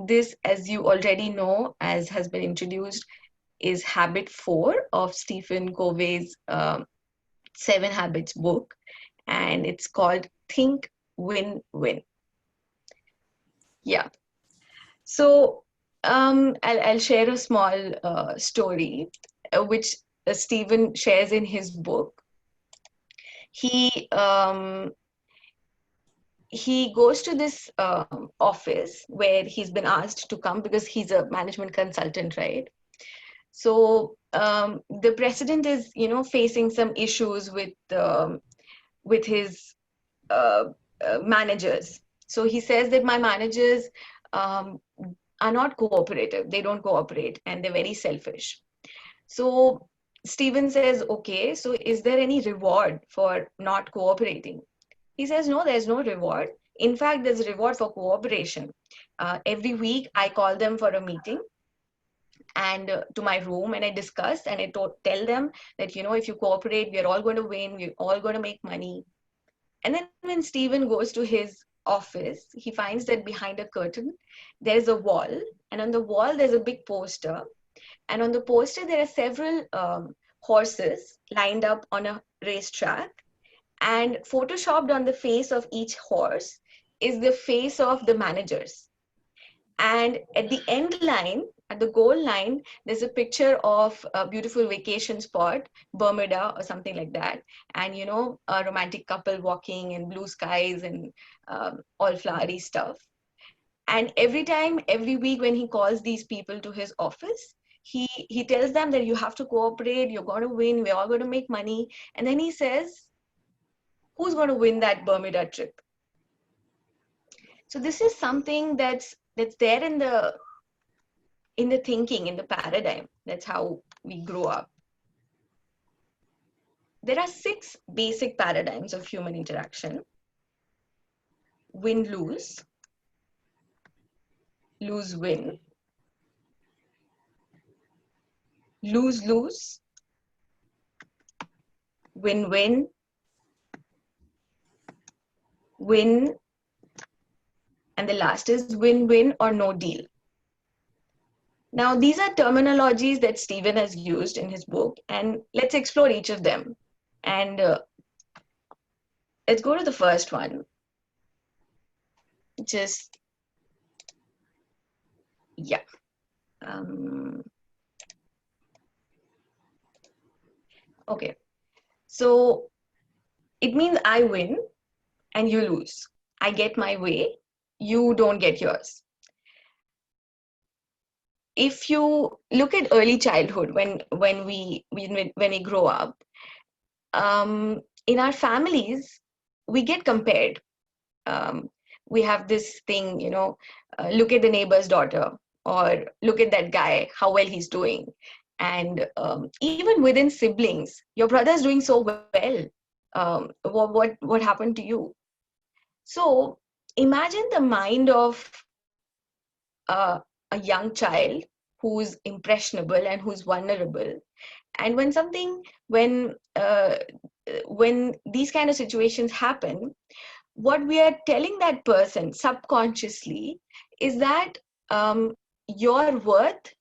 this, as you already know, as has been introduced, is habit 4 of Stephen Covey's 7 Habits book, and it's called Think, Win, Win. Yeah. So I'll share a small story which Stephen shares in his book. He goes to this office where he's been asked to come because he's a management consultant, right? So the president is, facing some issues with his uh, managers. So he says that my managers um, are not cooperative. They don't cooperate, and they're very selfish. So Stephen says, okay, so is there any reward for not cooperating? He says, no, there's no reward. In fact, there's a reward for cooperation. Every week, I call them for a meeting and to my room, and I discuss and I tell them that, if you cooperate, we're all going to win. We're all going to make money. And then when Stephen goes to his office, he finds that behind a curtain, there's a wall. And on the wall, there's a big poster. And on the poster, there are several horses lined up on a racetrack. And photoshopped on the face of each horse is the face of the managers. And at the end line, at the goal line, there's a picture of a beautiful vacation spot, Bermuda or something like that. And, a romantic couple walking and blue skies and all flowery stuff. And every week when he calls these people to his office, he tells them that you have to cooperate, you're going to win, we're all going to make money. And then he says, who's going to win that Bermuda trip? So this is something that's there in the thinking, in the paradigm. That's how we grow up. There are 6 basic paradigms of human interaction: win-lose, lose-win, lose-lose, win-win, win, and the last is win-win or no deal. Now, these are terminologies that Stephen has used in his book, and let's explore each of them. And let's go to the first one. Okay. So it means I win and you lose. I get my way, you don't get yours. If you look at early childhood, when we grow up, in our families, we get compared. We have this thing, look at the neighbor's daughter, or look at that guy, how well he's doing. And even within siblings, your brother's doing so well. What happened to you? So imagine the mind of a young child who's impressionable and who's vulnerable. And when these kind of situations happen, what we are telling that person subconsciously is that your worth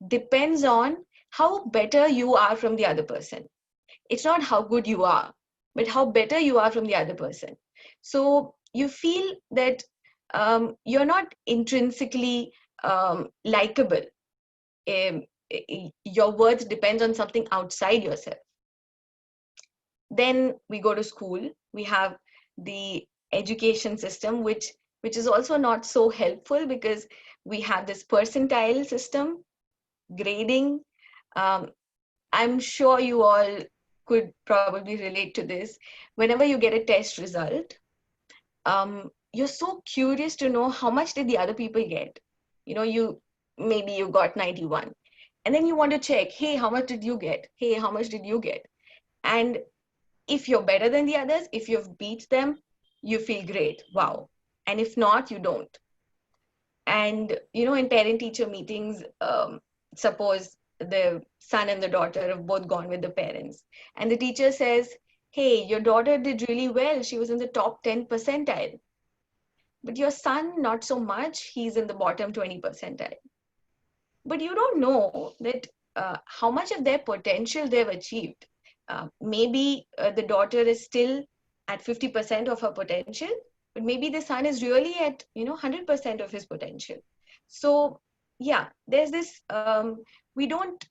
depends on how better you are from the other person. It's not how good you are, but how better you are from the other person. So you feel that you're not intrinsically likable. Your worth depends on something outside yourself. Then we go to school. We have the education system, which is also not so helpful, because we have this percentile system, grading. I'm sure you all could probably relate to this. Whenever you get a test result, you're so curious to know how much did the other people get. Maybe you got 91, and then you want to check, hey, how much did you get? Hey, how much did you get? And if you're better than the others, if you've beat them, you feel great, wow. And if not, you don't. And in parent-teacher meetings, suppose the son and the daughter have both gone with the parents, and the teacher says, hey, your daughter did really well, she was in the top 10 percentile. But your son, not so much. He's in the bottom 20 percentile. But you don't know that how much of their potential they've achieved. Maybe the daughter is still at 50% of her potential, but maybe the son is really at 100% of his potential. So yeah, there's this we don't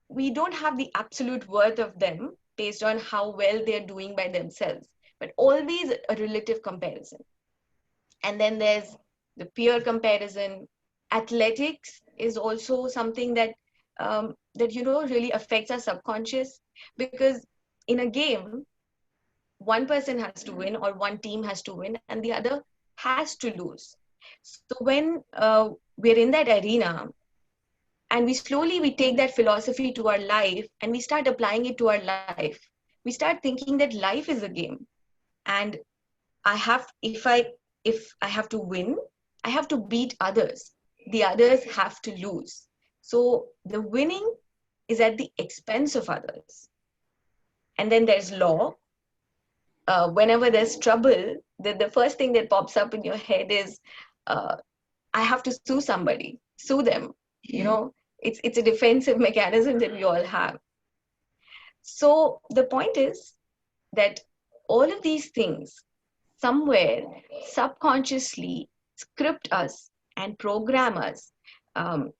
we don't have the absolute worth of them based on how well they're doing by themselves, but always a relative comparison. And then there's the peer comparison. Athletics is also something that really affects our subconscious, because in a game, one person has to win or one team has to win and the other has to lose. So when we're in that arena, and we take that philosophy to our life and we start applying it to our life, we start thinking that life is a game, and I have if I have to win, I have to beat others. The others have to lose. So the winning is at the expense of others. And then there's law. Whenever there's trouble, the first thing that pops up in your head is, uh, I have to sue somebody, sue them. It's a defensive mechanism that we all have. So the point is that all of these things somewhere subconsciously script us and program us um,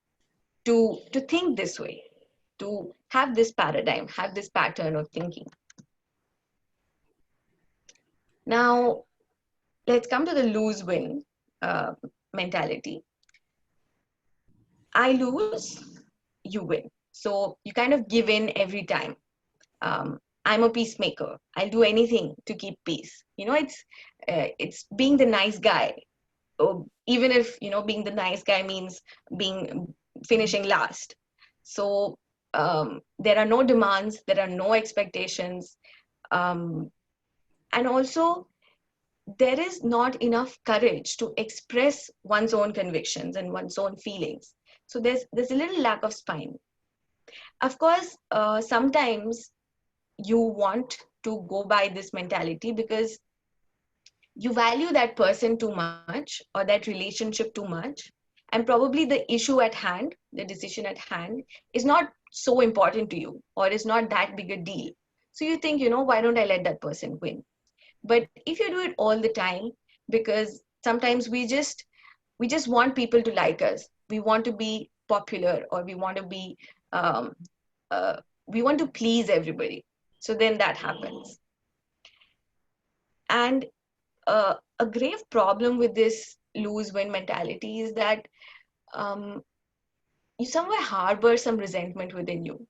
to think this way, to have this paradigm, have this pattern of thinking. Now, let's come to the lose-win mentality. I lose, you win. So you kind of give in every time. I'm a peacemaker. I'll do anything to keep peace. It's being the nice guy, even if being the nice guy means being finishing last. So there are no demands, there are no expectations, and also there is not enough courage to express one's own convictions and one's own feelings. So there's a little lack of spine. Of course, sometimes you want to go by this mentality because you value that person too much or that relationship too much, and probably the issue at hand, the decision at hand, is not so important to you or is not that big a deal. So you think, why don't I let that person win? But if you do it all the time, because sometimes we just want people to like us, we want to be popular, or we want to be um, we want to please everybody, so then that happens. And a grave problem with this lose win mentality is that um, you somewhere harbor some resentment within you,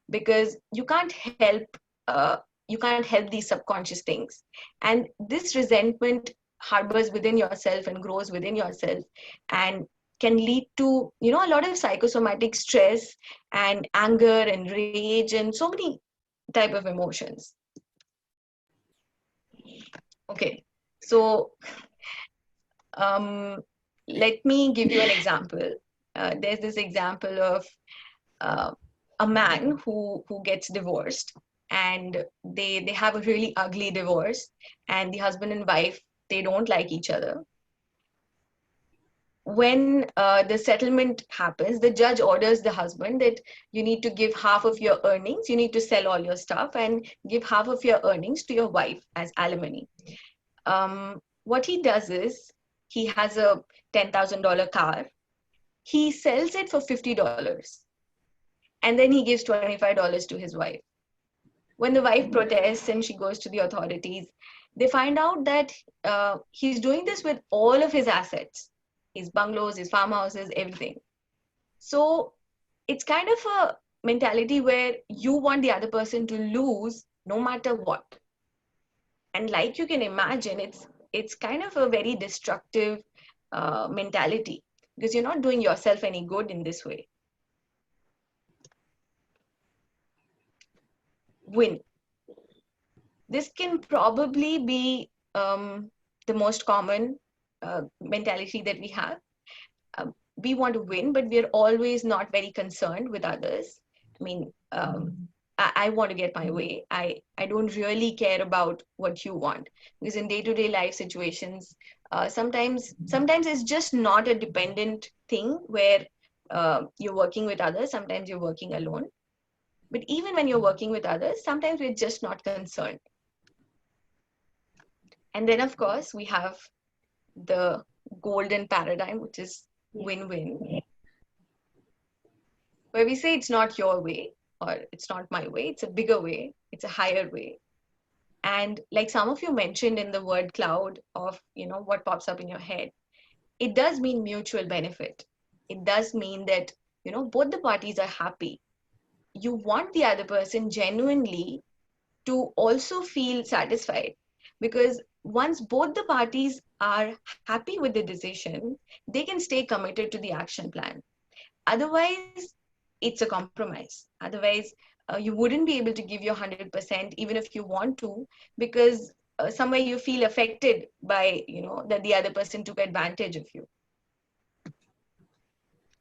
because uh, you can't help these subconscious things, and this resentment harbors within yourself and grows within yourself, and can lead to a lot of psychosomatic stress and anger and rage and so many type of emotions. Okay, so um, let me give you an example. There's this example of uh, a man who gets divorced, and they have a really ugly divorce, and the husband and wife, they don't like each other. When the settlement happens, the judge orders the husband that you need to give half of your earnings, you need to sell all your stuff and give half of your earnings to your wife as alimony. What he does is, he has a $10,000 car. He sells it for $50, and then he gives $25 to his wife. When the wife protests and she goes to the authorities, they find out that he's doing this with all of his assets, his bungalows, his farmhouses, everything. So it's kind of a mentality where you want the other person to lose no matter what. And like you can imagine, it's kind of a very destructive mentality, because you're not doing yourself any good in this way. Win. This can probably be the most common mentality that we have. We want to win, but we're always not very concerned with others. I mean, I want to get my way. I don't really care about what you want, because in day-to-day life situations, Sometimes it's just not a dependent thing where you're working with others. Sometimes you're working alone. But even when you're working with others, sometimes we're just not concerned. And then, of course, we have the golden paradigm, which is win-win, where we say it's not your way or it's not my way, it's a bigger way, it's a higher way. And like some of you mentioned in the word cloud of, what pops up in your head, it does mean mutual benefit. It does mean that, both the parties are happy. You want the other person genuinely to also feel satisfied, because once both the parties are happy with the decision, they can stay committed to the action plan. Otherwise, it's a compromise. Otherwise, you wouldn't be able to give your 100% even if you want to, because somewhere you feel affected by, that the other person took advantage of you.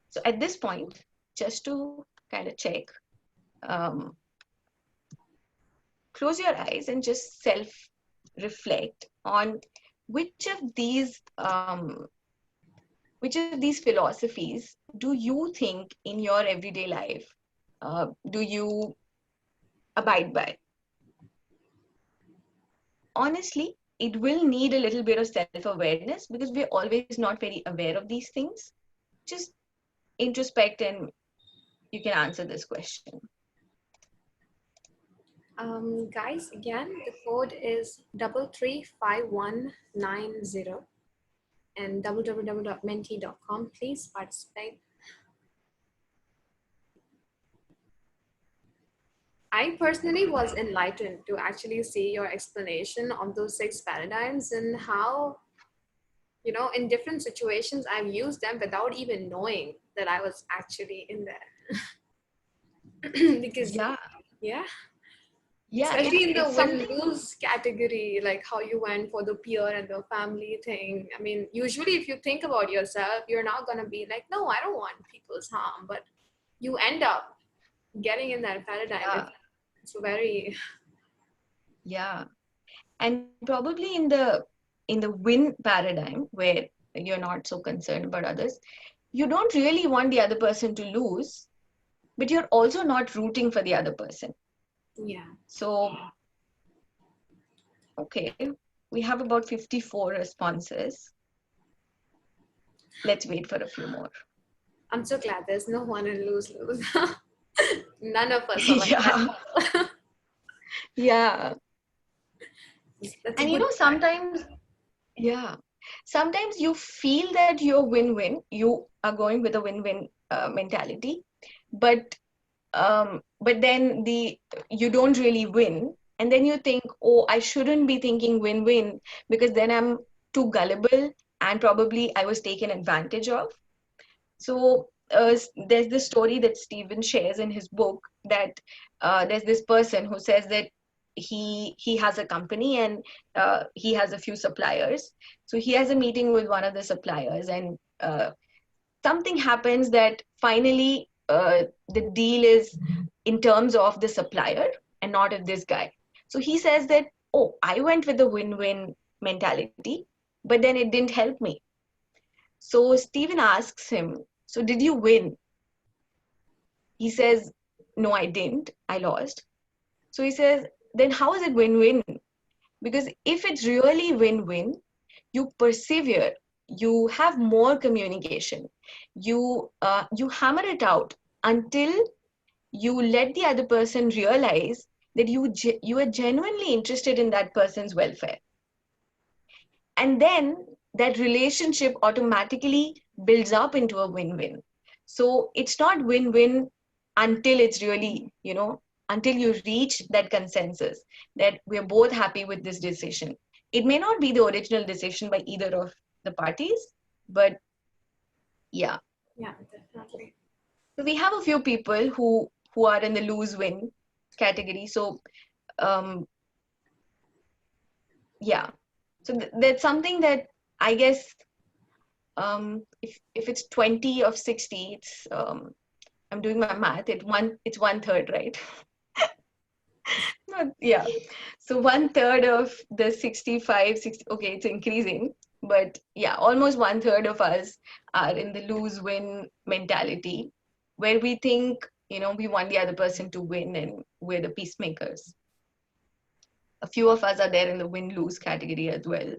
So at this point, just to kind of check, close your eyes and just self-reflect on which of these philosophies do you think in your everyday life do you abide by. Honestly, it will need a little bit of self-awareness because we're always not very aware of these things. Just introspect and you can answer this question. Guys, again, the code is 335190 and www.menti.com. Please participate. I personally was enlightened to actually see your explanation of those 6 paradigms and how, in different situations, I've used them without even knowing that I was actually in there. Because, yeah. Especially in the win-lose category, like how you went for the peer and the family thing. I mean, usually if you think about yourself, you're not going to be like, no, I don't want people's harm. But you end up getting in that paradigm. Yeah. It's very... Yeah. And probably in the win paradigm, where you're not so concerned about others, you don't really want the other person to lose, but you're also not rooting for the other person. Yeah. So, okay, we have about 54 responses. Let's wait for a few more. I'm so glad there's no one in lose-lose. None of us are like that. Yeah. And sometimes you feel that you're win-win, you are going with a win-win mentality, but then you don't really win, and then you think, oh, I shouldn't be thinking win-win because then I'm too gullible and probably I was taken advantage of. So there's this story that Stephen shares in his book that there's this person who says that he has a company and he has a few suppliers. So he has a meeting with one of the suppliers and something happens that finally the deal is in terms of the supplier and not of this guy. So he says that, oh, I went with the win-win mentality, but then it didn't help me. So Stephen asks him, so did you win? He says, no, I didn't. I lost. So he says, then how is it win-win? Because if it's really win-win, you persevere, you have more communication, you hammer it out until you let the other person realize that you are genuinely interested in that person's welfare. And then that relationship automatically builds up into a win-win. So it's not win-win until it's really, until you reach that consensus that we're both happy with this decision. It may not be the original decision by either of the parties, but yeah. Yeah, definitely. So we have a few people who are in the lose-win category. So yeah. So that's something that I guess if it's 20 of 60, it's I'm doing my math. It's 1/3, right? Yeah. So 1/3 of the 65, 60. Okay, it's increasing. But yeah, almost 1/3 of us are in the lose-win mentality, where we think, we want the other person to win and we're the peacemakers. A few of us are there in the win-lose category as well.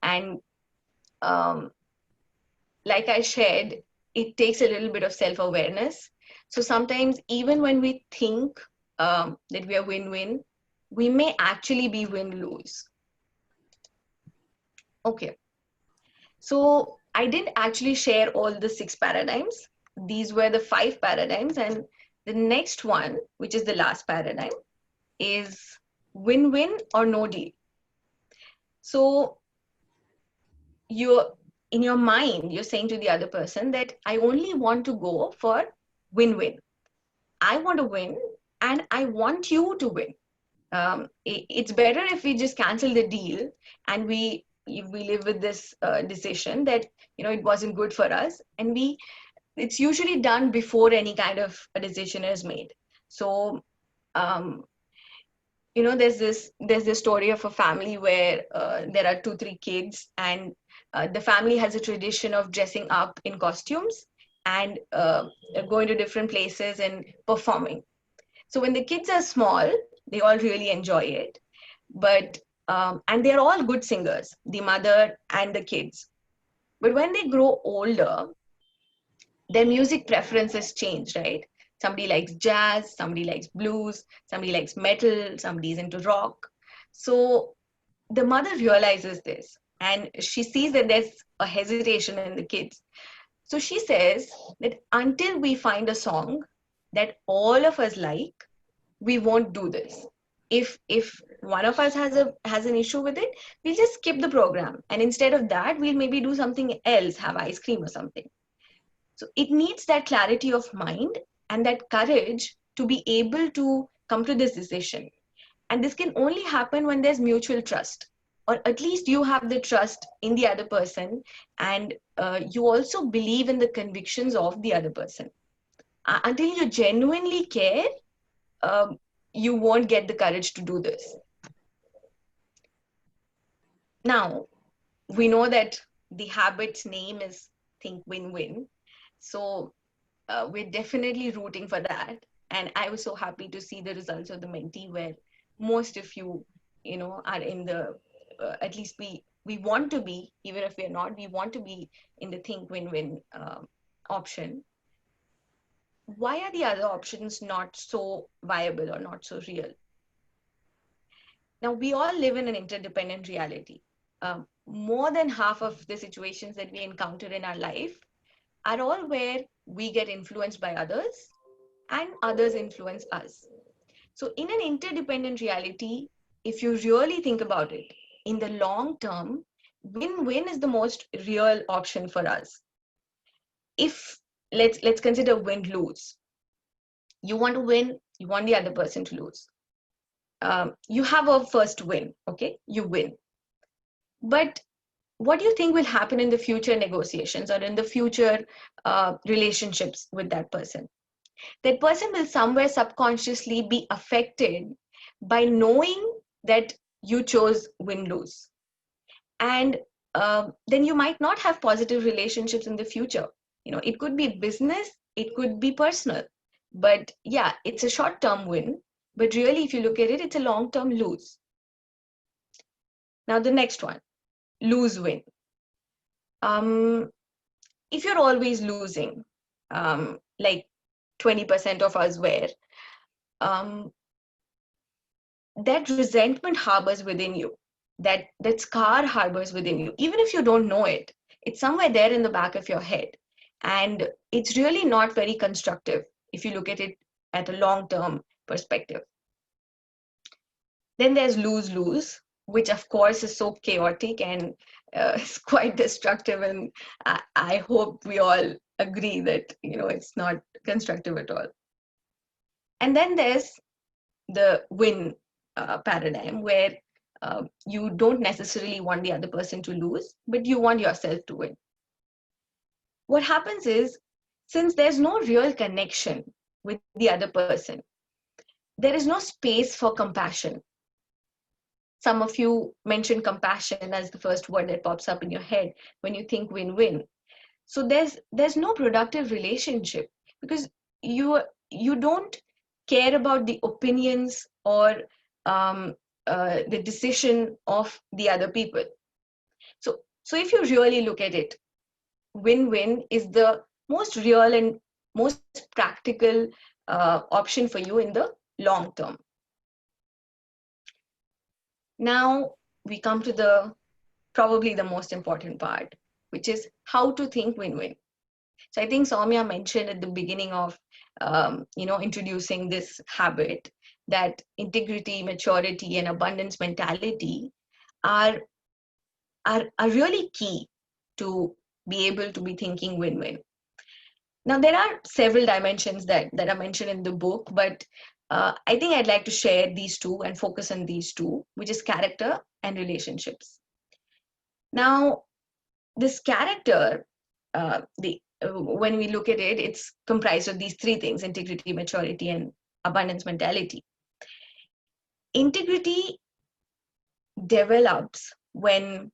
And um, like I shared, it takes a little bit of self-awareness. So sometimes, even when we think that we are win-win, we may actually be win-lose. Okay. So I didn't actually share all the 6 paradigms. These were the 5 paradigms. And the next one, which is the last paradigm, is win-win or no deal. So you're in your mind, you're saying to the other person that I only want to go for win-win. I want to win and I want you to win. It's better if we just cancel the deal and we live with this decision that it wasn't good for us, and it's usually done before any kind of a decision is made. So um, there's this story of a family where there are 2-3 kids, and the family has a tradition of dressing up in costumes and going to different places and performing. So when the kids are small, they all really enjoy it. But and they're all good singers, the mother and the kids. But when they grow older, their music preferences change, right? Somebody likes jazz, somebody likes blues, somebody likes metal, somebody's into rock. So the mother realizes this and she sees that there's a hesitation in the kids. So she says that until we find a song that all of us like, we won't do this. If one of us has an issue with it, we'll just skip the program, and instead of that, we'll maybe do something else, have ice cream or something. So it needs that clarity of mind and that courage to be able to come to this decision. And this can only happen when there's mutual trust, or at least you have the trust in the other person, and you also believe in the convictions of the other person. Until you genuinely care, um, you won't get the courage to do this. Now, we know that the habit's name is Think Win Win. So we're definitely rooting for that. And I was so happy to see the results of the mentee, where most of you, are in the, at least we want to be, even if we're not, we want to be in the Think Win Win option. Why are the other options not so viable or not so real? Now, we all live in an interdependent reality. More than half of the situations that we encounter in our life are all where we get influenced by others and others influence us. So, in an interdependent reality, if you really think about it, in the long term, win-win is the most real option for us. If let's consider win-lose. You want to win, you want the other person to lose. You have a first win, okay? You win. But what do you think will happen in the future negotiations or in the future relationships with that person? That person will somewhere subconsciously be affected by knowing that you chose win-lose. And then you might not have positive relationships in the future. It could be business, it could be personal. But yeah, it's a short-term win. But really, if you look at it, it's a long-term lose. Now, the next one, lose-win. If you're always losing, like 20% of us were, that resentment harbors within you, that scar harbors within you, even if you don't know it. It's somewhere there in the back of your head, and it's really not very constructive if you look at it at a long-term perspective. Then there's lose-lose, which of course is so chaotic and is quite destructive, and I hope we all agree that it's not constructive at all. And then there's the win paradigm, where you don't necessarily want the other person to lose, but you want yourself to win. What happens is, since there's no real connection with the other person, there is no space for compassion. Some of you mentioned compassion as the first word that pops up in your head when you think win-win. So there's no productive relationship because you don't care about the opinions or the decision of the other people. So if you really look at it, win-win is the most real and most practical option for you in the long term. Now we come to probably the most important part, which is how to think win-win. So I think Soumya mentioned at the beginning of introducing this habit that integrity, maturity, and abundance mentality are really key to be able to be thinking win-win. Now, there are several dimensions that are mentioned in the book, but I think I'd like to share these two and focus on these two, which is character and relationships. Now, this character, when we look at it, it's comprised of these three things: integrity, maturity, and abundance mentality. Integrity develops when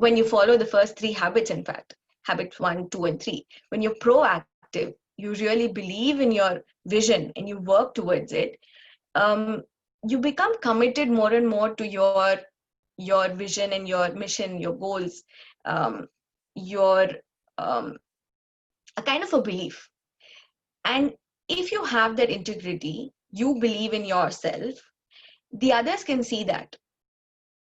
you follow the first three habits, in fact, habits 1, 2, and 3. When you're proactive, you really believe in your vision and you work towards it, you become committed more and more to your vision and your mission, your goals, your a kind of a belief. And if you have that integrity, you believe in yourself, the others can see that.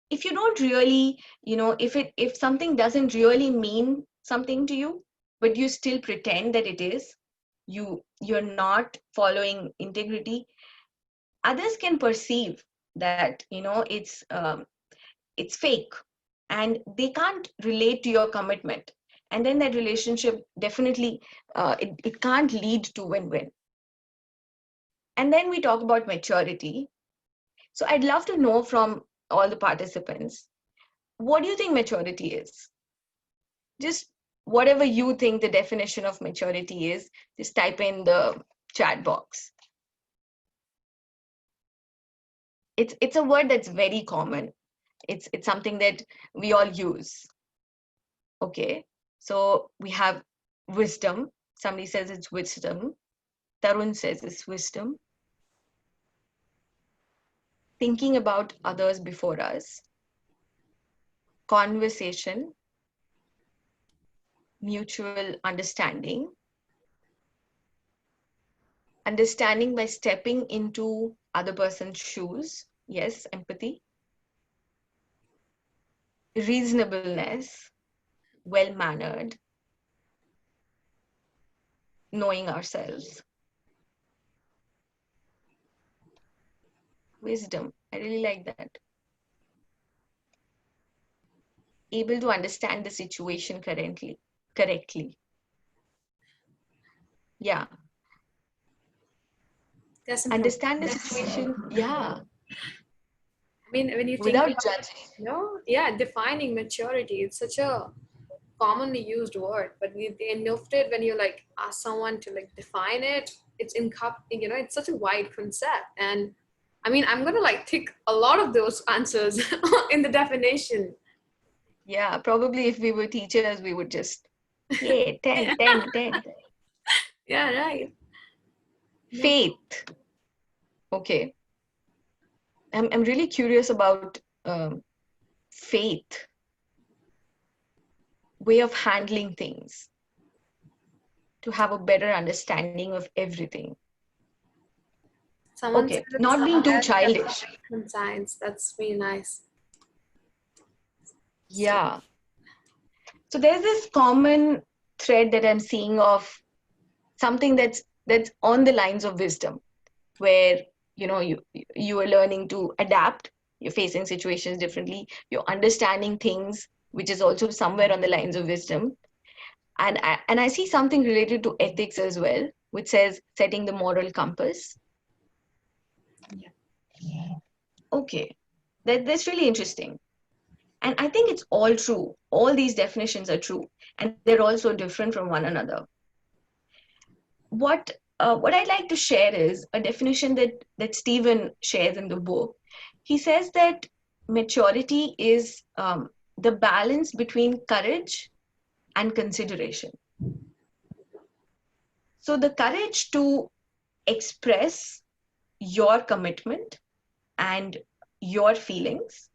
If you don't really, if something doesn't really mean something to you, but you still pretend that it is, you're not following integrity, others can perceive that it's fake, and they can't relate to your commitment, and then that relationship definitely it can't lead to win-win. And then we talk about maturity. So I'd love to know from all the participants, what do you think maturity is? Just whatever you think the definition of maturity is, just type in the chat box. It's a word that's very common. It's something that we all use. Okay, so we have wisdom. Somebody says it's wisdom. Tarun says it's wisdom. Thinking about others before us. Conversation. Mutual understanding. Understanding by stepping into other person's shoes. Yes, empathy. Reasonableness. Well-mannered. Knowing ourselves. Wisdom. I really like that. Able to understand the situation correctly. Yeah. Understand the situation. Yeah. I mean, when you think without about, judging. defining maturity, it's such a commonly used word, but they noted it when you like ask someone to like define it. It's it's such a wide concept, and I mean, I'm gonna like tick a lot of those answers in the definition. Yeah, probably if we were teachers, we would just 10. Yeah, right. Faith. Okay. I'm really curious about faith. Way of handling things. To have a better understanding of everything. Someone Okay, not being too childish. Science, that's really nice. Yeah. So there's this common thread that I'm seeing of something that's on the lines of wisdom, where you are learning to adapt, you're facing situations differently, you're understanding things, which is also somewhere on the lines of wisdom. And I see something related to ethics as well, which says setting the moral compass. Yeah. Okay, that's really interesting. And I think it's all true. All these definitions are true, and they're also different from one another. What I'd like to share is a definition that Stephen shares in the book. He says that maturity is the balance between courage and consideration. So the courage to express your commitment and your feelings,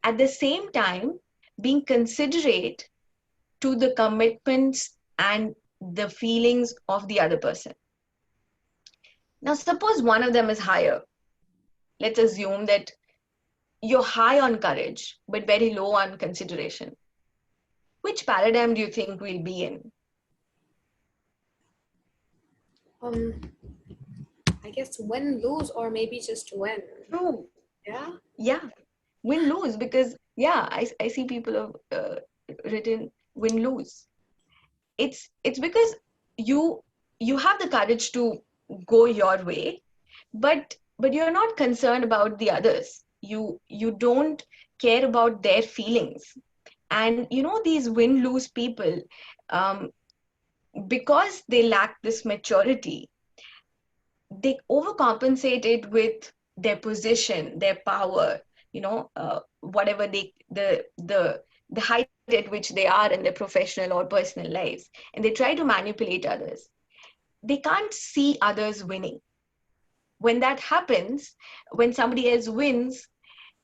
at the same time being considerate to the commitments and the feelings of the other person. Now, suppose one of them is higher. Let's assume that you're high on courage, but very low on consideration. Which paradigm do you think we'll be in? I guess win, lose, or maybe just win. True. Yeah. Yeah. Win, lose, because I see people have written win, lose. It's because you have the courage to go your way, but you're not concerned about the others. You don't care about their feelings. And these win lose people, um, because they lack this maturity, they overcompensate it with their position, their power, whatever the height at which they are in their professional or personal lives, and they try to manipulate others. They can't see others winning. When that happens, when somebody else wins,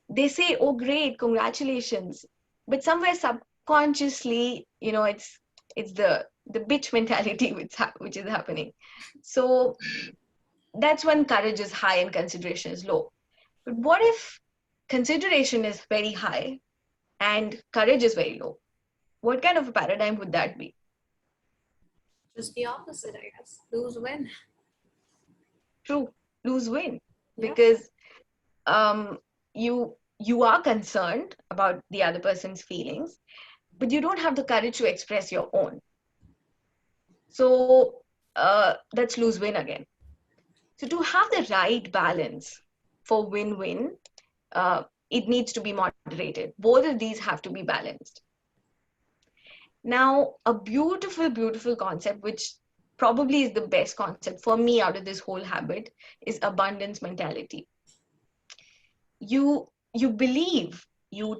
they say, "Oh, great, congratulations." But somewhere subconsciously, it's the bitch mentality which is happening. So that's when courage is high and consideration is low. But what if consideration is very high and courage is very low? What kind of a paradigm would that be? Just the opposite, I guess. Lose, win. True, lose win. Yeah. Because you are concerned about the other person's feelings, but you don't have the courage to express your own. So that's lose win again. So to have the right balance for win-win, it needs to be moderated. Both of these have to be balanced. Now, a beautiful, beautiful concept, which probably is the best concept for me out of this whole habit, is abundance mentality. You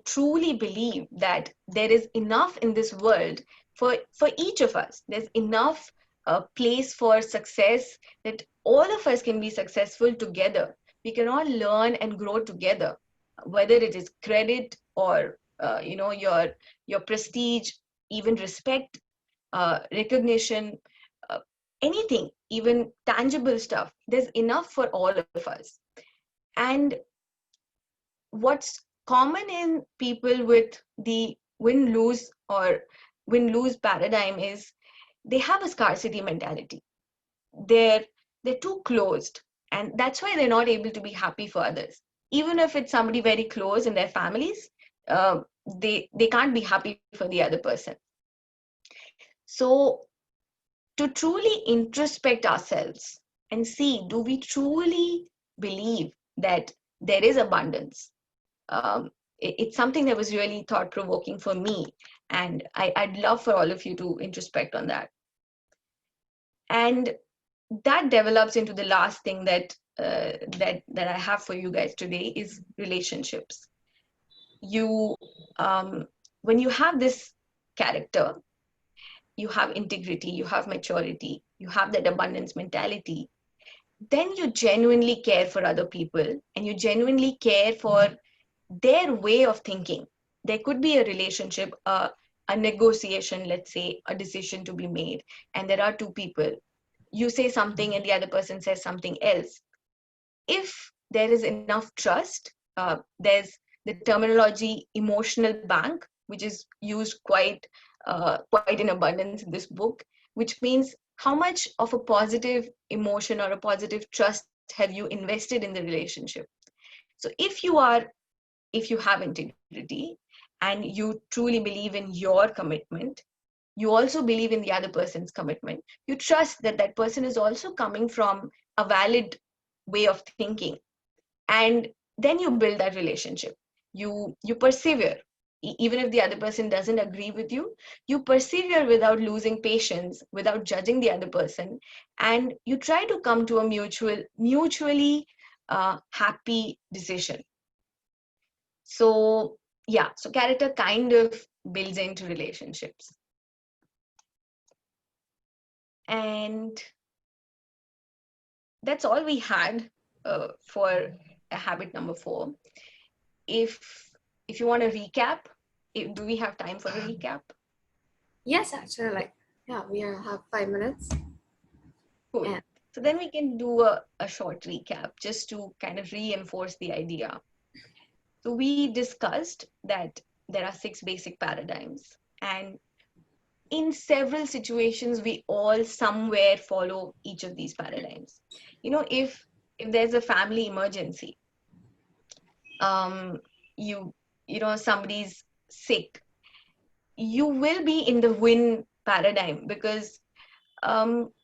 truly believe that there is enough in this world for each of us. There's enough place for success, that all of us can be successful together. We can all learn and grow together, whether it is credit or your prestige, even respect, recognition, uh, anything, even tangible stuff. There's enough for all of us. And what's common in people with the win-lose or win-lose paradigm is they have a scarcity mentality. They're too closed, and that's why they're not able to be happy for others. Even if it's somebody very close in their families, uh, they can't be happy for the other person. So to truly introspect ourselves and see, do we truly believe that there is abundance? It's something that was really thought-provoking for me, and I'd love for all of you to introspect on that. And that develops into the last thing that I have for you guys today is relationships. You when you have this character, you have integrity, you have maturity, you have that abundance mentality, then you genuinely care for other people and you genuinely care for their way of thinking. There could be a relationship, a negotiation, let's say, a decision to be made, and there are two people. You say something and the other person says something else. If there is enough trust, there's the terminology emotional bank, which is used quite in abundance in this book, which means how much of a positive emotion or a positive trust have you invested in the relationship. So if you have integrity and you truly believe in your commitment, you also believe in the other person's commitment, you trust that that person is also coming from a valid way of thinking, and then you build that relationship. You persevere. Even if the other person doesn't agree with you, you persevere without losing patience, without judging the other person, and you try to come to a mutually happy decision. So yeah, so character kind of builds into relationships. And that's all we had for habit number 4. If you want to recap, do we have time for a recap? Yes, actually, we have 5 minutes. Cool. Yeah. So then we can do a short recap just to kind of reinforce the idea. So we discussed that there are 6 basic paradigms, and in several situations we all somewhere follow each of these paradigms. If there's a family emergency, um somebody's sick, you will be in the win paradigm, because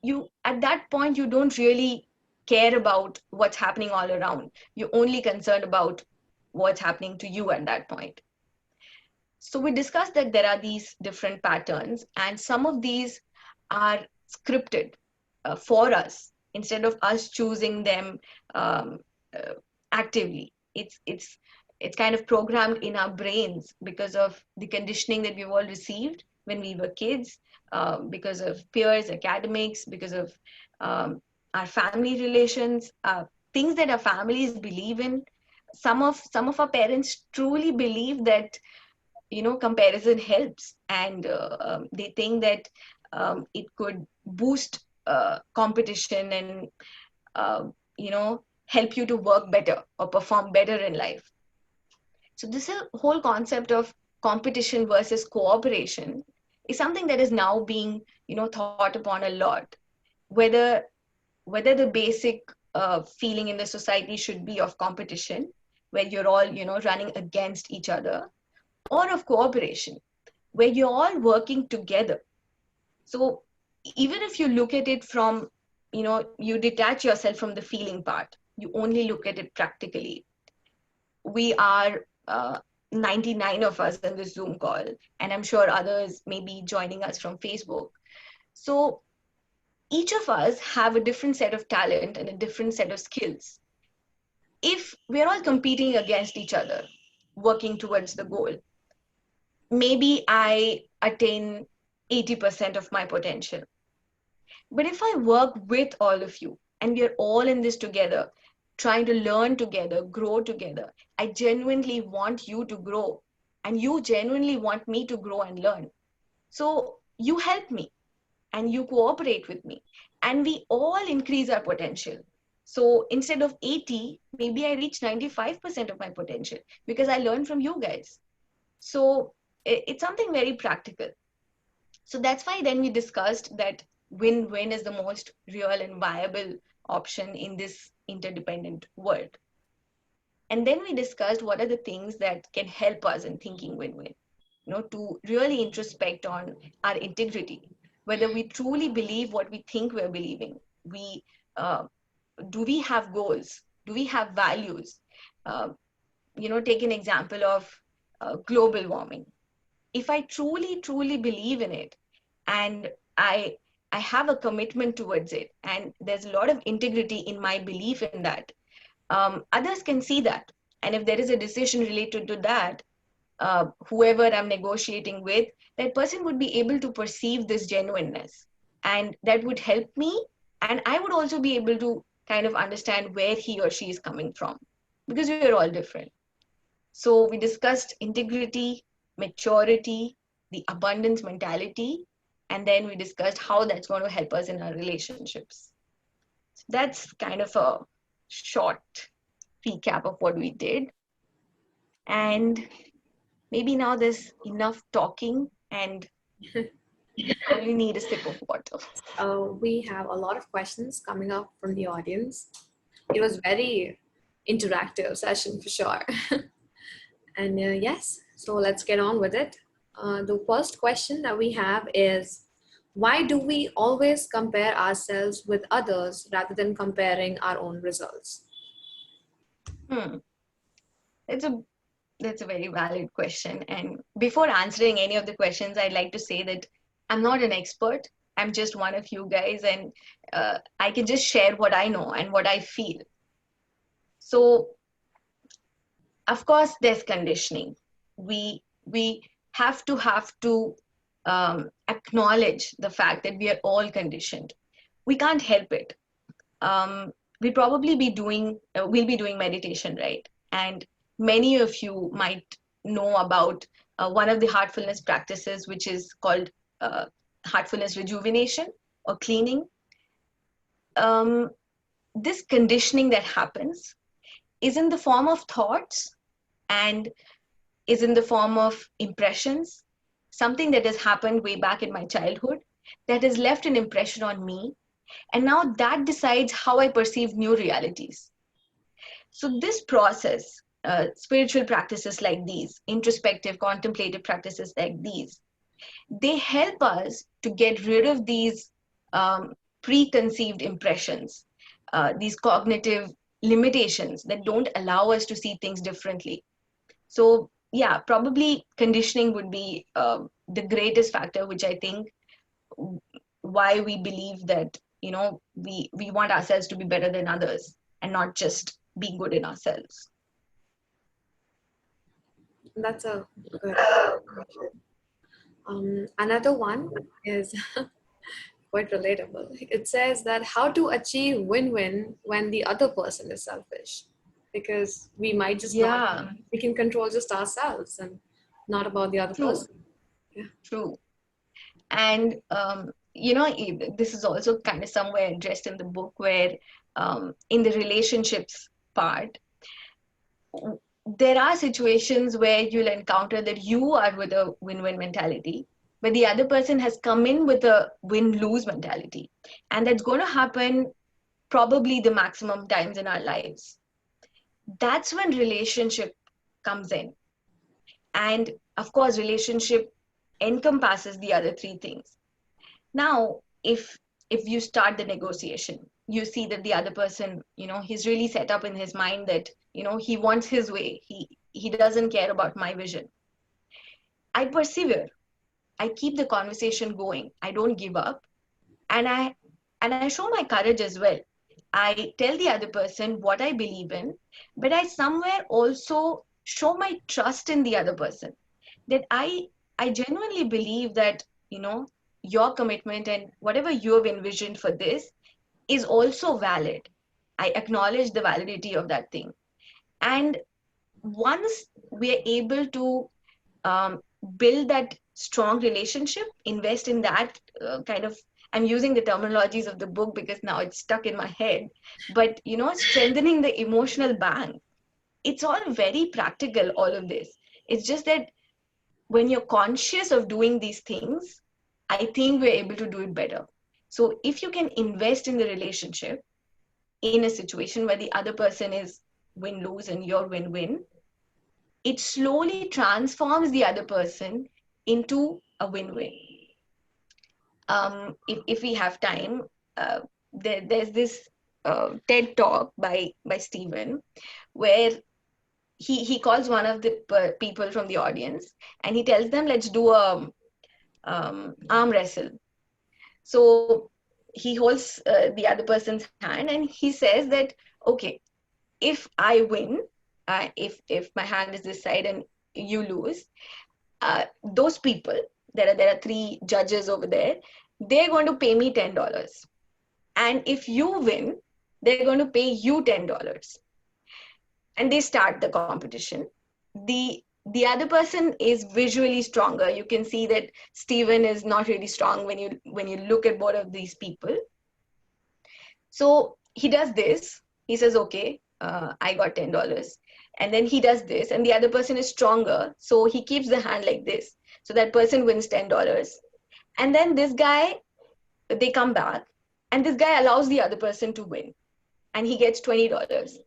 you at that point you don't really care about what's happening all around. You're only concerned about what's happening to you at that point. So we discussed that there are these different patterns, and some of these are scripted for us instead of us choosing them um, uh, actively. It's kind of programmed in our brains because of the conditioning that we've all received when we were kids, because of peers, academics, because of our family relations, things that our families believe in. Some of our parents truly believe that comparison helps, and they think that it could boost competition and uh, help you to work better or perform better in life. So this whole concept of competition versus cooperation is something that is now being thought upon a lot, whether the basic feeling in the society should be of competition, where you're all running against each other, or of cooperation, where you're all working together. So even if you look at it from, you detach yourself from the feeling part, you only look at it practically. We are 99 of us in this Zoom call, and I'm sure others may be joining us from Facebook. So each of us have a different set of talent and a different set of skills. If we're all competing against each other, working towards the goal, maybe I attain 80% of my potential. But if I work with all of you and we're all in this together, trying to learn together, grow together, I genuinely want you to grow, and you genuinely want me to grow and learn. So you help me and you cooperate with me, and we all increase our potential. So instead of 80, maybe I reach 95% of my potential because I learned from you guys. So it's something very practical. So that's why then we discussed that win-win is the most real and viable option in this interdependent world. And then we discussed what are the things that can help us in thinking win-win, to really introspect on our integrity, whether we truly believe what we think we're believing. Uh, do we have goals? Do we have values? Uh, take an example of global warming. If I truly believe in it, and I have a commitment towards it, and there's a lot of integrity in my belief in that, others can see that. And if there is a decision related to that, whoever I'm negotiating with, that person would be able to perceive this genuineness, and that would help me. And I would also be able to kind of understand where he or she is coming from, because we are all different. So we discussed integrity, maturity, the abundance mentality, and then we discussed how that's going to help us in our relationships. So that's kind of a short recap of what we did. And maybe now there's enough talking, and I really need a sip of water. We have a lot of questions coming up from the audience. It was very interactive session for sure. And yes, so let's get on with it. The first question that we have is, why do we always compare ourselves with others rather than comparing our own results? That's a very valid question. And before answering any of the questions, I'd like to say that I'm not an expert. I'm just one of you guys, and I can just share what I know and what I feel. So of course, there's conditioning. We have to acknowledge the fact that we are all conditioned. We can't help it. We'll probably be doing we'll be doing meditation, right? And many of you might know about one of the heartfulness practices, which is called heartfulness rejuvenation or cleaning. This conditioning that happens is in the form of thoughts and is in the form of impressions, something that has happened way back in my childhood that has left an impression on me. And now that decides how I perceive new realities. So, this process, spiritual practices like these, introspective, contemplative practices like these, they help us to get rid of these preconceived impressions, these cognitive limitations that don't allow us to see things differently. So, yeah, probably conditioning would be the greatest factor, which I think why we believe that, we want ourselves to be better than others and not just be good in ourselves. That's a good. Another one is quite relatable. It says that how to achieve win-win when the other person is selfish, because we might just not, we can control just ourselves and not about the other person. Yeah. True. And this is also kind of somewhere addressed in the book, where in the relationships part, there are situations where you'll encounter that you are with a win-win mentality, but the other person has come in with a win-lose mentality. And that's going to happen probably the maximum times in our lives. That's when relationship comes in. And of course, relationship encompasses the other three things. Now, if you start the negotiation, you see that the other person, he's really set up in his mind that, he wants his way. He doesn't care about my vision. I persevere. I keep the conversation going. I don't give up. And I show my courage as well. I tell the other person what I believe in, but I somewhere also show my trust in the other person, that I genuinely believe that, your commitment and whatever you have envisioned for this is also valid. I acknowledge the validity of that thing. And once we are able to build that strong relationship, invest in that kind of, I'm using the terminologies of the book because now it's stuck in my head, but strengthening the emotional bank. It's all very practical, all of this. It's just that when you're conscious of doing these things, I think we're able to do it better. So if you can invest in the relationship in a situation where the other person is win-lose and you're win-win, it slowly transforms the other person into a win-win. If we have time, there's this TED talk by Stephen, where he calls one of the people from the audience and he tells them, let's do a arm wrestle. So he holds the other person's hand and he says that, okay, if I win, if my hand is this side and you lose, those people, there are three judges over there, they're going to pay me $10. And if you win, they're going to pay you $10. And they start the competition. The other person is visually stronger. You can see that Stephen is not really strong when you look at both of these people. So he does this. He says, okay, I got $10. And then he does this, and the other person is stronger. So he keeps the hand like this. So that person wins $10. And then this guy, they come back, and this guy allows the other person to win. And he gets $20.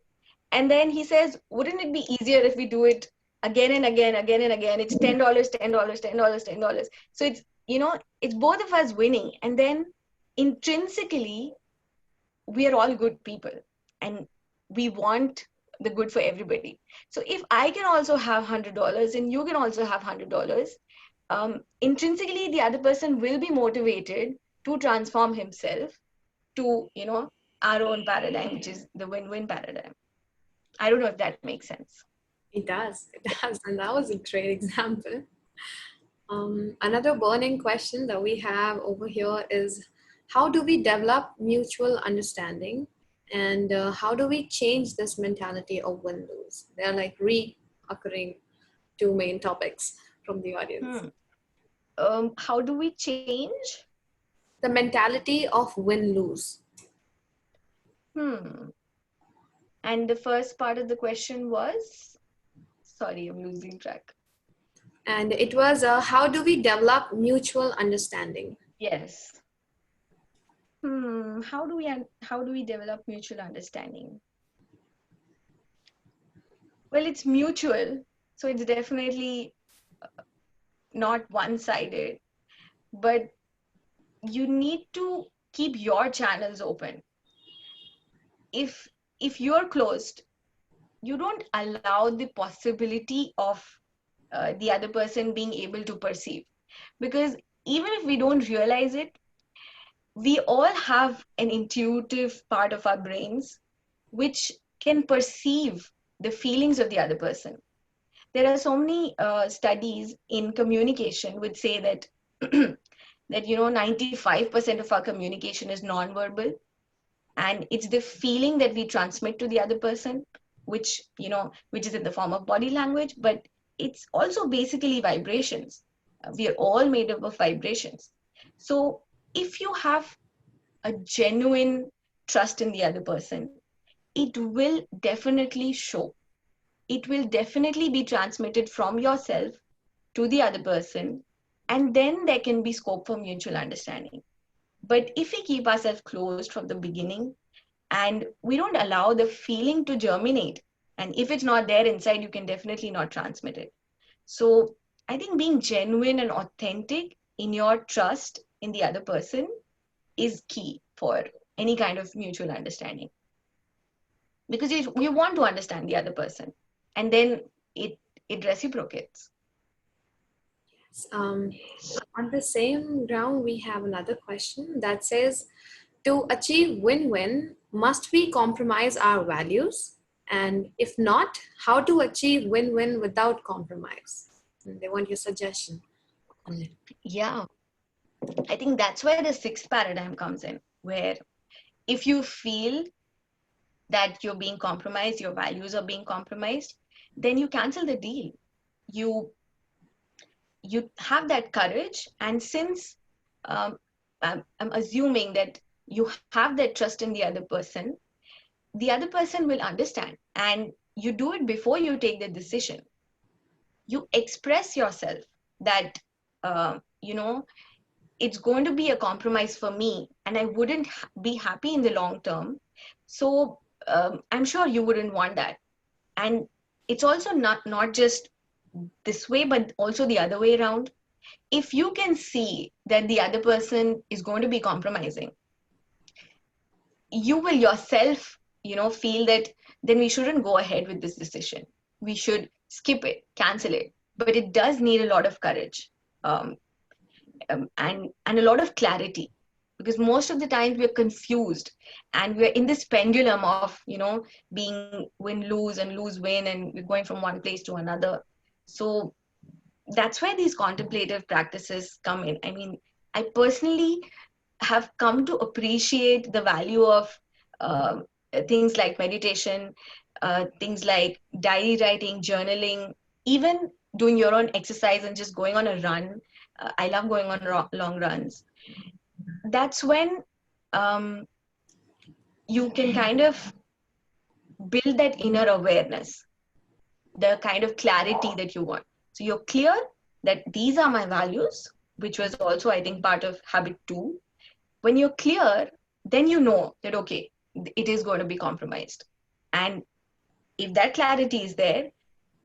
And then he says, wouldn't it be easier if we do it again and again, again and again? It's $10, $10, $10, $10. So it's, it's both of us winning. And then intrinsically, we are all good people and we want the good for everybody. So if I can also have $100 and you can also have $100, intrinsically, the other person will be motivated to transform himself to, our own paradigm, which is the win-win paradigm. I don't know if that makes sense. It does. It does. And that was a great example. Another burning question that we have over here is, how do we develop mutual understanding, and how do we change this mentality of win-lose? They're like reoccurring two main topics from the audience. How do we change? The mentality of win-lose. And the first part of the question was, sorry, I'm losing track. And it was, how do we develop mutual understanding? Yes. How do we develop mutual understanding? Well, it's mutual, so it's definitely not one-sided, but you need to keep your channels open. If you're closed, you don't allow the possibility of the other person being able to perceive, because even if we don't realize it, we all have an intuitive part of our brains which can perceive the feelings of the other person. There are so many studies in communication which say that that 95% of our communication is nonverbal, and it's the feeling that we transmit to the other person, which which is in the form of body language, but it's also basically vibrations. We are all made up of vibrations. So if you have a genuine trust in the other person, it will definitely show. It will definitely be transmitted from yourself to the other person, and then there can be scope for mutual understanding. But if we keep ourselves closed from the beginning and we don't allow the feeling to germinate, and if it's not there inside, you can definitely not transmit it. So I think being genuine and authentic in your trust in the other person is key for any kind of mutual understanding, because you want to understand the other person, and then it reciprocates. On the same ground, we have another question that says, to achieve win-win, must we compromise our values? And if not, how to achieve win-win without compromise? And they want your suggestion on it. Yeah, I think that's where the sixth paradigm comes in, where if you feel that you're being compromised, your values are being compromised, then you cancel the deal. You have that courage, and since I'm assuming that you have that trust in the other person will understand, and you do it before you take the decision. You express yourself that it's going to be a compromise for me, and I wouldn't be happy in the long term. So I'm sure you wouldn't want that. And it's also not just this way, but also the other way around. If you can see that the other person is going to be compromising, you will yourself feel that then we shouldn't go ahead with this decision. We should skip it, cancel it. But it does need a lot of courage, um, and a lot of clarity, because most of the times we're confused, and we're in this pendulum of being win lose and lose win, and we're going from one place to another. So that's where these contemplative practices come in. I mean, I personally have come to appreciate the value of things like meditation, things like diary writing, journaling, even doing your own exercise and just going on a run. I love going on long runs. That's when you can kind of build that inner awareness, the kind of clarity that you want. So you're clear that these are my values, which was also, I think, part of habit 2. When you're clear, then you know that, okay, it is going to be compromised. And if that clarity is there,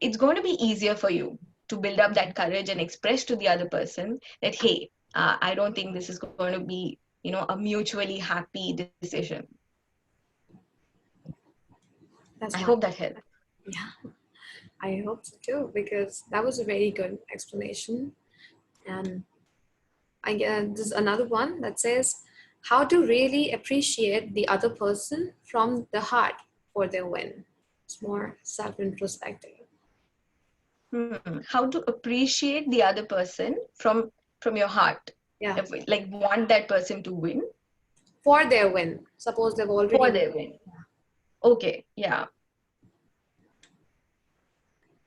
it's going to be easier for you to build up that courage and express to the other person that, hey, I don't think this is going to be, a mutually happy decision. I hope that helped. Yeah, I hope so too, because that was a very good explanation. And I guess there's another one that says, how to really appreciate the other person from the heart for their win. It's more self-introspective. How to appreciate the other person from your heart. Yeah. Like want that person to win. For their win. Suppose they've already For their win. Okay, yeah.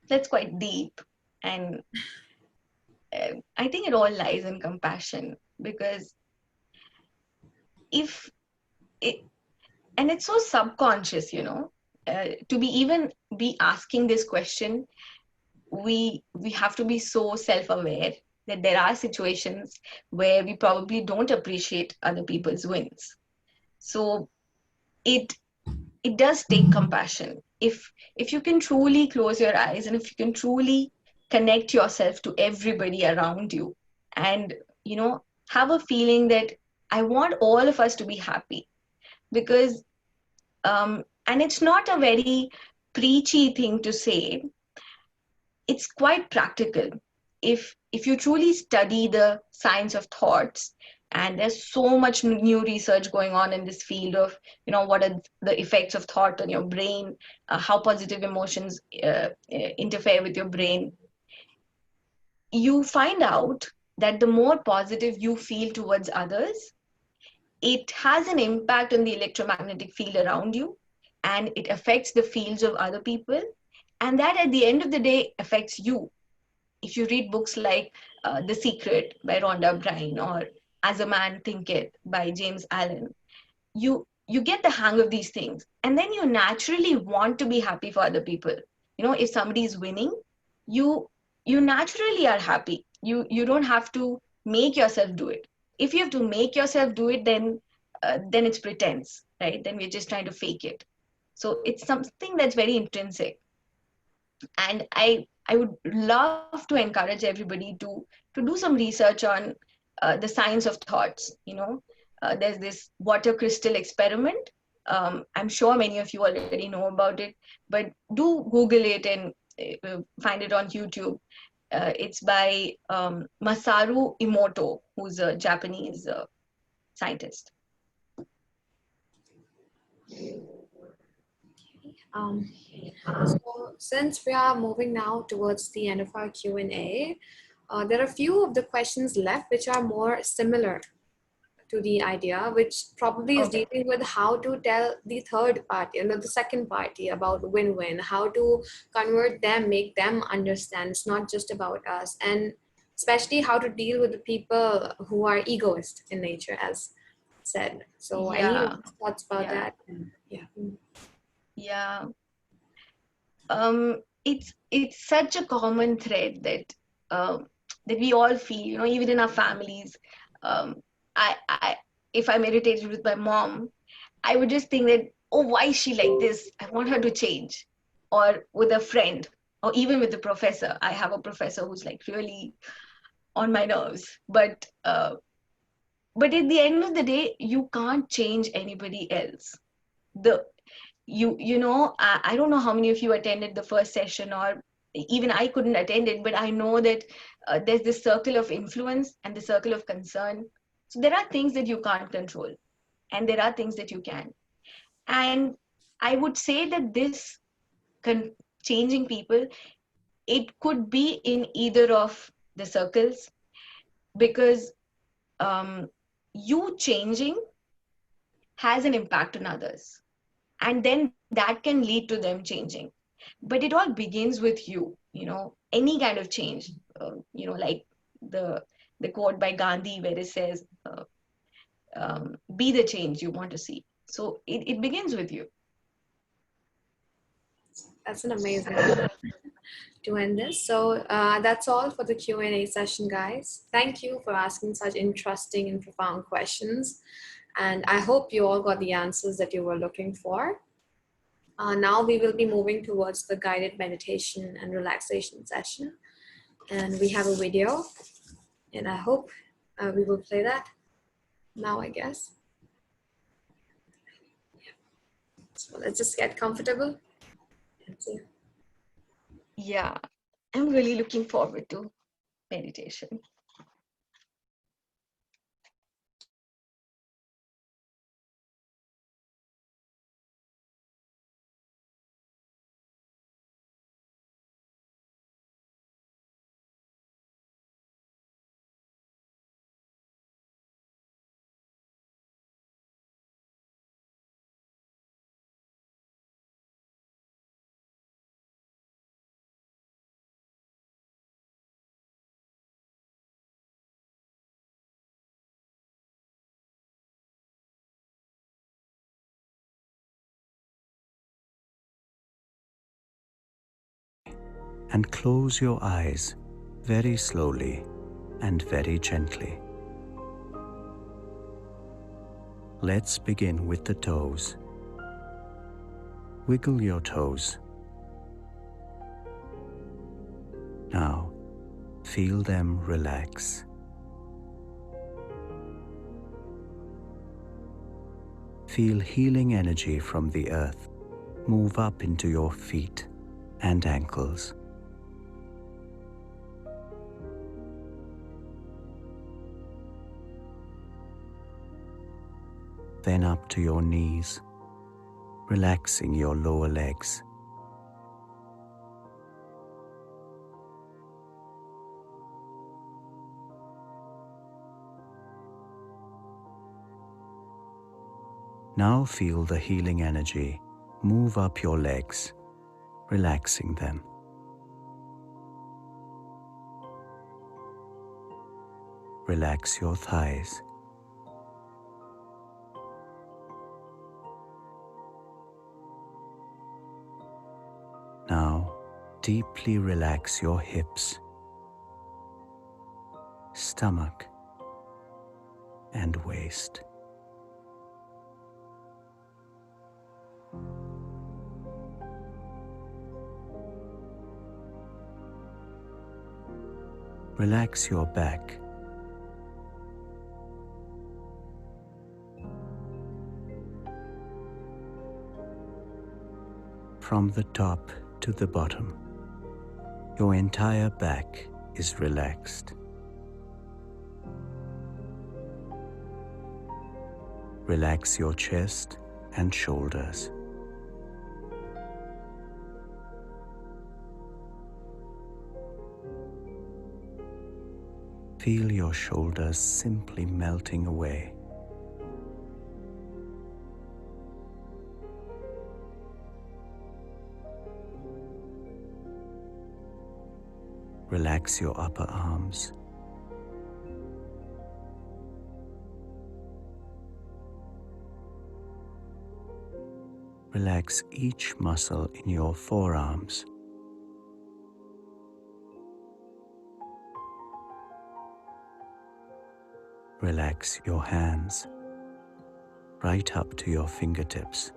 That's quite deep. And I think it all lies in compassion, because if it, and it's so subconscious, to be asking this question, we have to be so self-aware that there are situations where we probably don't appreciate other people's wins. So it it does take compassion. If you can truly close your eyes, and if you can truly connect yourself to everybody around you, and have a feeling that I want all of us to be happy, because and it's not a very preachy thing to say, it's quite practical. If you truly study the science of thoughts, and there's so much new research going on in this field of what are the effects of thought on your brain, how positive emotions interfere with your brain, you find out that the more positive you feel towards others, it has an impact on the electromagnetic field around you, and it affects the fields of other people, and that at the end of the day affects you. If you read books like The Secret by Rhonda Byrne, or As a Man Thinketh by James Allen, you get the hang of these things, and then you naturally want to be happy for other people. If somebody is winning, you you naturally are happy. You don't have to make yourself do it. If you have to make yourself do it, then it's pretense, right? Then we're just trying to fake it. So it's something that's very intrinsic. And I would love to encourage everybody to do some research on the science of thoughts. There's this water crystal experiment. I'm sure many of you already know about it, but do Google it and find it on YouTube. It's by Masaru Emoto, who's a Japanese scientist. So since we are moving now towards the end of our Q&A, there are a few of the questions left which are more similar to the idea, which probably is dealing with how to tell the third party, the second party, about win-win, how to convert them, make them understand it's not just about us, and especially how to deal with the people who are egoist in nature, as said. So any thoughts about that? Yeah. Yeah. It's such a common thread that we all feel, even in our families. I if I meditated with my mom, I would just think that, oh, why is she like this? I want her to change. Or with a friend, or even with the professor. I have a professor who's like really on my nerves. But at the end of the day, you can't change anybody else. The I don't know how many of you attended the first session, or even I couldn't attend it, but I know that there's this circle of influence and the circle of concern. So there are things that you can't control, and there are things that you can. And I would say that this changing people, it could be in either of the circles, because um, you changing has an impact on others, and then that can lead to them changing. But it all begins with any kind of change, like the quote by Gandhi, where it says, be the change you want to see. So it begins with you. That's an amazing to end this. So that's all for the Q&A session, guys. Thank you for asking such interesting and profound questions. And I hope you all got the answers that you were looking for. Now we will be moving towards the guided meditation and relaxation session. And we have a video, and I hope we will play that now, I guess. So let's just get comfortable. Yeah, I'm really looking forward to meditation. and close your eyes very slowly and very gently. Let's begin with the toes. Wiggle your toes. Now, feel them relax. Feel healing energy from the earth move up into your feet and ankles. Then up to your knees, relaxing your lower legs. Now feel the healing energy move up your legs, relaxing them. Relax your thighs. Now, deeply relax your hips, stomach, and waist. Relax your back. From the top to the bottom, your entire back is relaxed. Relax your chest and shoulders. Feel your shoulders simply melting away. Relax your upper arms. Relax each muscle in your forearms. Relax your hands right up to your fingertips.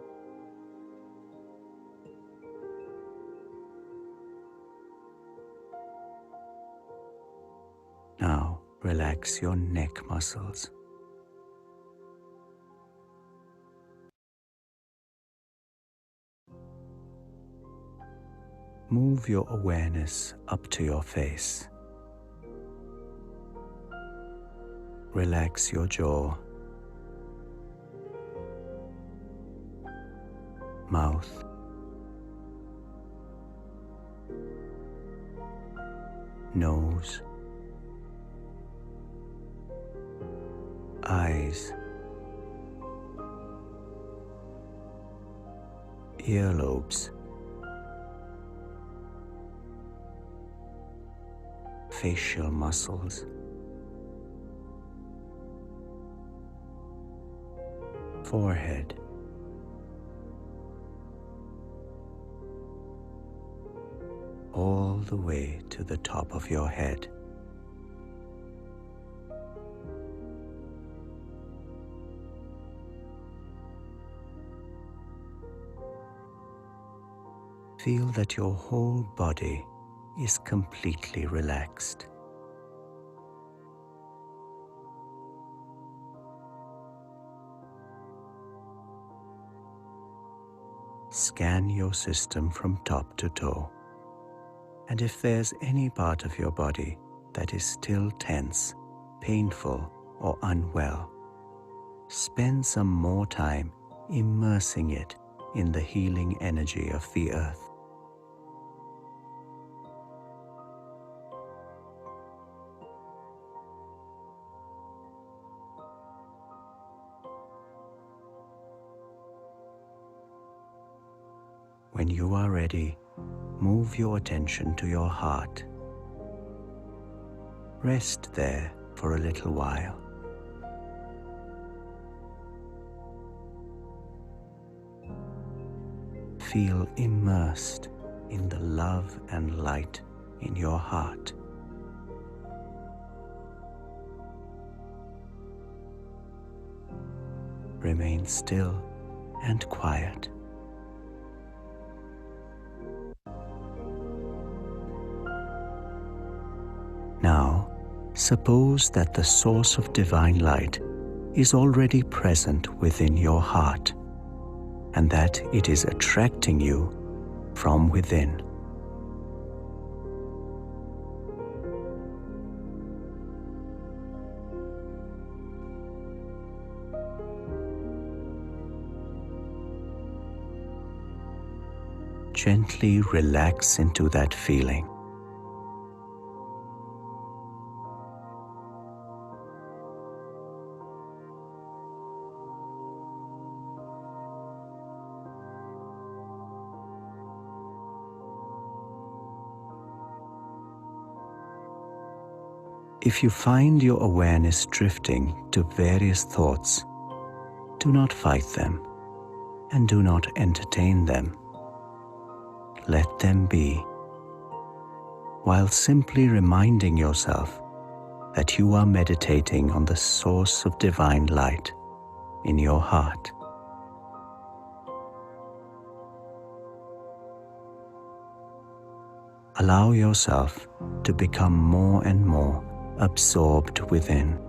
Now relax your neck muscles. Move your awareness up to your face. Relax your jaw, mouth, nose, eyes, earlobes, facial muscles, forehead, all the way to the top of your head. Feel that your whole body is completely relaxed. Scan your system from top to toe, and if there's any part of your body that is still tense, painful, or unwell, spend some more time immersing it in the healing energy of the earth. When you are ready, move your attention to your heart. Rest there for a little while. Feel immersed in the love and light in your heart. Remain still and quiet. Now, suppose that the source of divine light is already present within your heart, and that it is attracting you from within. Gently relax into that feeling. If you find your awareness drifting to various thoughts, do not fight them and do not entertain them. Let them be, while simply reminding yourself that you are meditating on the source of divine light in your heart. Allow yourself to become more and more absorbed within.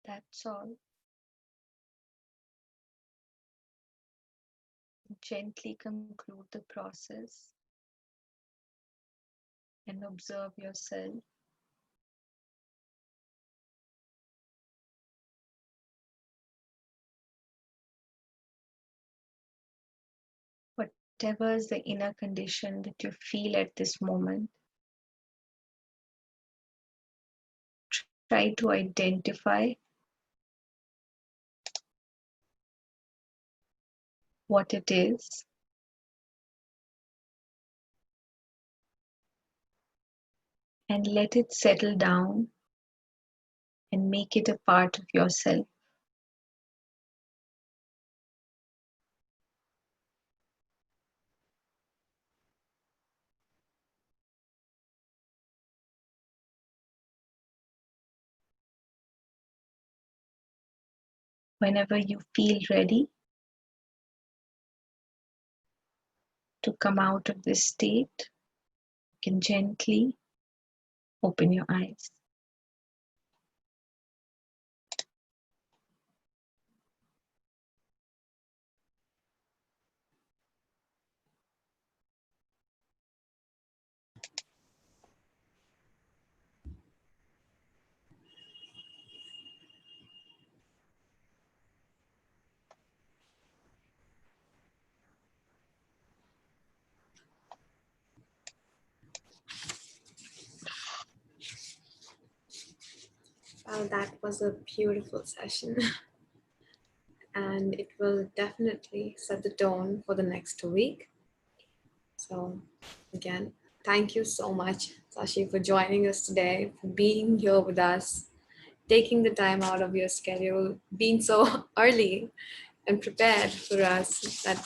That's all. Gently conclude the process and observe yourself. Whatever is the inner condition that you feel at this moment, try to identify what it is and let it settle down and make it a part of yourself. Whenever you feel ready to come out of this state, you can gently open your eyes. Well, that was a beautiful session. And it will definitely set the tone for the next week. So again, thank you so much, Sashi, for joining us today, for being here with us, taking the time out of your schedule, being so early and prepared for us that,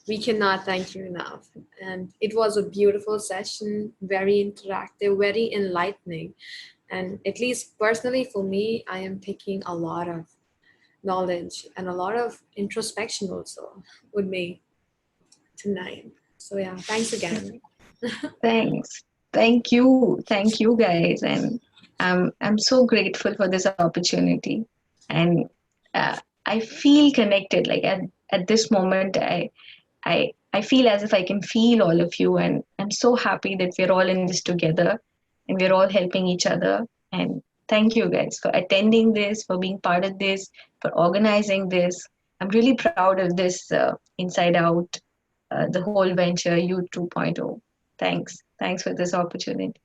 we cannot thank you enough. And it was a beautiful session, very interactive, very enlightening. And at least personally for me, I am taking a lot of knowledge and a lot of introspection also with me tonight. So yeah, thanks again. Thanks. Thank you guys. And I'm so grateful for this opportunity. And I feel connected. Like at this moment, I feel as if I can feel all of you, and I'm so happy that we're all in this together and we're all helping each other. And thank you guys for attending this, for being part of this, for organizing this. I'm really proud of this Inside Out, the whole venture, You 2.0. Thanks for this opportunity.